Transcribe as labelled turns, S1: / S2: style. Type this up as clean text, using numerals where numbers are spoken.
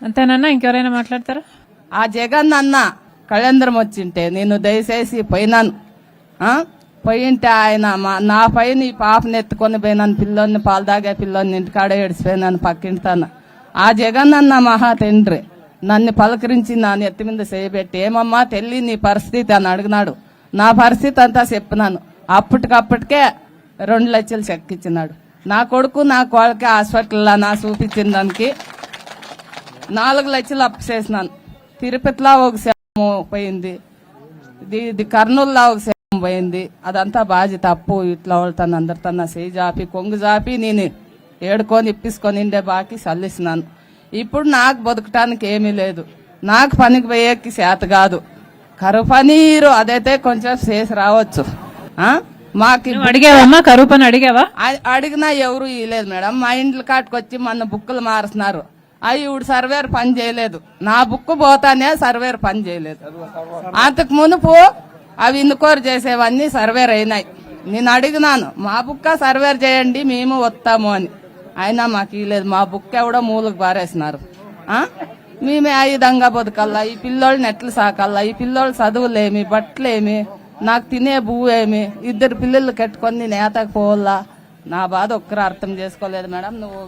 S1: అంతేనన్నా, ఇంకెవరైనా మాట్లాడతారా?
S2: ఆ జగన్ అన్న కళ్యాణం వచ్చింటే నేను దయచేసి పోయినాను. పోయింటే ఆయన నా పైన ఈ పాపని ఎత్తుకొని పోయినాను, పిల్లోని పాలు తాగే పిల్లోని ఇంటికాడ ఏడిచిపోయినాను పక్కింటాను. ఆ జగన్ అన్న మహా తండ్రి నన్ను పలకరించి నా నెత్తి మీద చేయబెట్టి, ఏమమ్మా తెల్లి నీ పరిస్థితి అని అడిగినాడు. నా పరిస్థితి అంతా చెప్పినాను. అప్పటికప్పటికే 2 లక్షలు చెక్ ఇచ్చినాడు. నా కొడుకు నా కోళ్ళకి హాస్పిటల్లో నా చూపించిన దానికి 4 లక్షలు అప్పు చేసినాను. తిరుపతిలో ఒక శవం పోయింది, ఇది కర్నూలులో ఒక శవం పోయింది. అదంతా బాధ్యత అప్పు ఇట్లా వాళ్ళతో అందరితో చేయి జాపి కొంగు జాపి నేను ఏడుకొని ఇప్పించుకొని ఇండే బాకి చల్లిస్తున్నాను. ఇప్పుడు నాకు బతకటానికి ఏమీ లేదు. నాకు పనికి పోయేకి చేత కాదు. కరువు పనీరు అదైతే కొంచెం చేసి రావచ్చు. మాకు
S1: అడిగావమ్మా? కరువు పని అడిగావా?
S2: అడిగినా ఎవరు ఇవ్వలేదు మేడం. మా ఇండ్ల కాటుకొచ్చి మన బుక్కులు మారుస్తున్నారు. అవి ఇప్పుడు సర్వేర్ పని చేయలేదు. నా బుక్ పోతానే సర్వేర్ పని చేయలేదు. అంతకు మునుపు అవి ఇన్నుకోరు చేసేవన్నీ సర్వేర్ అయినాయి. నేను అడిగినాను, మా బుక్క సర్వేర్ చేయండి మేము వస్తాము అని. అయినా మాకు ఇవ్వలేదు. మా బుక్ ఎవడో మూలకు పారేసినారు. మేమే ఆ విధంగా బతకల్లా, ఈ పిల్లోళ్ళని ఎట్లు సాకల్లా, ఈ పిల్లోళ్ళు చదువులేమి, బట్టలేమి, నాకు తినే భూమి ఏమి, 2 పిల్లలు కట్టుకొని నేను ఏతకు పోవాలా. నా బాధ ఒక్కరు అర్థం చేసుకోలేదు మేడం. నువ్వు